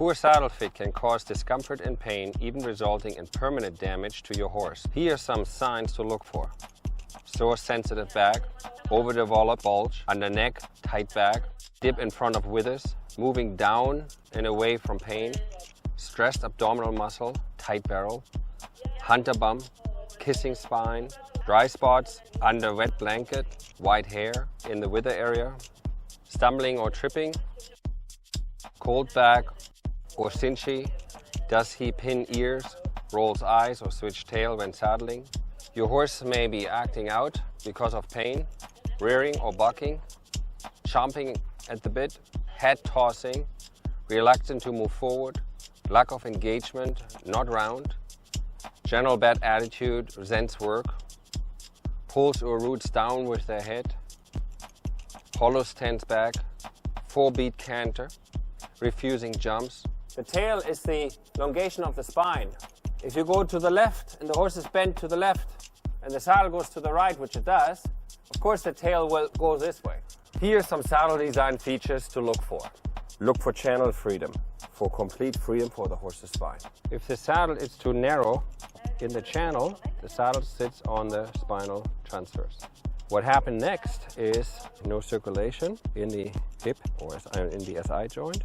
Poor saddle fit can cause discomfort and pain, even resulting in permanent damage to your horse. Here are some signs to look for. Sore sensitive back, overdeveloped bulge, under neck, tight back, dip in front of withers, moving down and away from pain, stressed abdominal muscle, tight barrel, hunter bump, kissing spine, dry spots under wet blanket, white hair in the wither area, stumbling or tripping, cold back or cinchy. Does he pin ears, rolls eyes or switch tail when saddling? Your horse may be acting out because of pain, rearing or bucking, chomping at the bit, head tossing, reluctant to move forward, lack of engagement, not round, general bad attitude, resents work, pulls or roots down with their head, hollow stance back, 4-beat canter, refusing jumps. The tail is the elongation of the spine. If you go to the left and the horse is bent to the left and the saddle goes to the right, which it does, of course the tail will go this way. Here are some saddle design features to look for. Look for channel freedom, for complete freedom for the horse's spine. If the saddle is too narrow in the channel, the saddle sits on the spinal transverse. What happened next is no circulation in the hip or in the SI joint.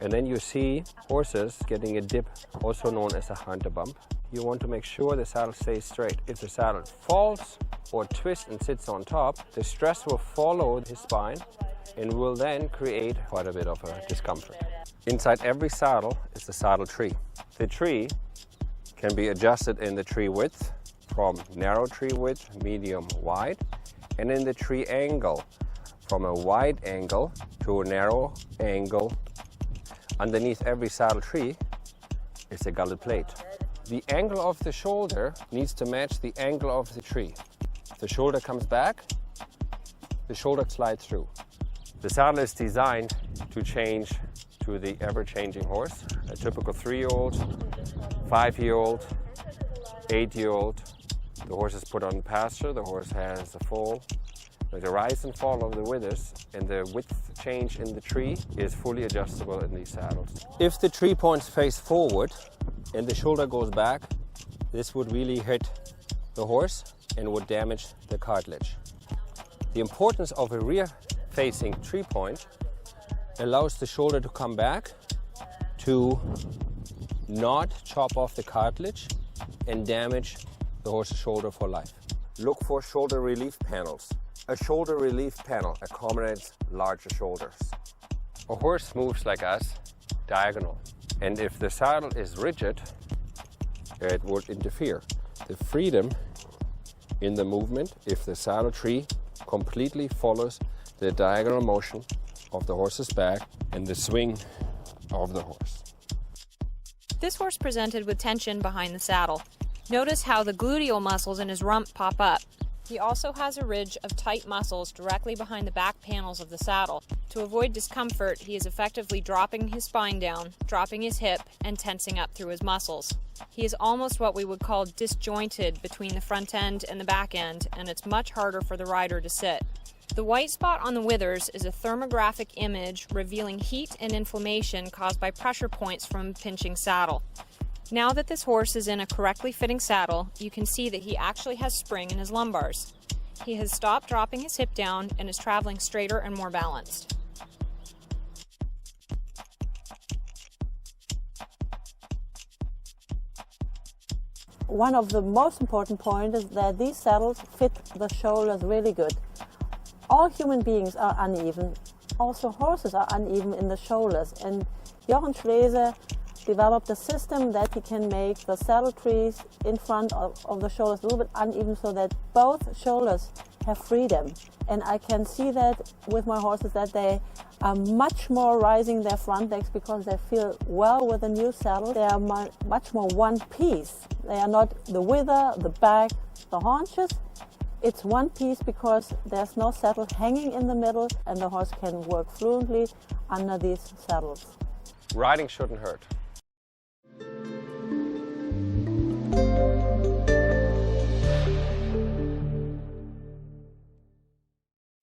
And then you see horses getting a dip, also known as a hunter bump. You want to make sure the saddle stays straight. If the saddle falls or twists and sits on top, the stress will follow his spine and will then create quite a bit of a discomfort. Inside every saddle is the saddle tree. The tree can be adjusted in the tree width from narrow tree width, medium, wide, and in the tree angle from a wide angle to a narrow angle. Underneath every saddle tree is a gullet plate. The angle of the shoulder needs to match the angle of the tree. If the shoulder comes back, the shoulder slides through. The saddle is designed to change to the ever-changing horse. A typical 3-year-old, 5-year-old, 8-year-old. The horse is put on pasture, the horse has a fall. The rise and fall of the withers and the width change in the tree is fully adjustable in these saddles. If the tree points face forward and the shoulder goes back, this would really hit the horse and would damage the cartilage. The importance of a rear-facing tree point allows the shoulder to come back to not chop off the cartilage and damage the horse's shoulder for life. Look for shoulder relief panels. A shoulder relief panel accommodates larger shoulders. A horse moves like us, diagonal. And if the saddle is rigid, it would interfere. The freedom in the movement, if the saddle tree completely follows the diagonal motion of the horse's back and the swing of the horse. This horse presented with tension behind the saddle. Notice how the gluteal muscles in his rump pop up. He also has a ridge of tight muscles directly behind the back panels of the saddle. To avoid discomfort, he is effectively dropping his spine down, dropping his hip, and tensing up through his muscles. He is almost what we would call disjointed between the front end and the back end, and it's much harder for the rider to sit. The white spot on the withers is a thermographic image revealing heat and inflammation caused by pressure points from a pinching saddle. Now that this horse is in a correctly fitting saddle, you can see that he actually has spring in his lumbars. He has stopped dropping his hip down and is traveling straighter and more balanced. One of the most important points is that these saddles fit the shoulders really good. All human beings are uneven. Also horses are uneven in the shoulders, and Jochen Schlese developed a system that he can make the saddle trees in front of the shoulders a little bit uneven so that both shoulders have freedom. And I can see that with my horses that they are much more rising their front legs because they feel well with the new saddle. They are much more one piece. They are not the wither, the back, the haunches. It's one piece because there's no saddle hanging in the middle and the horse can work fluently under these saddles. Riding shouldn't hurt.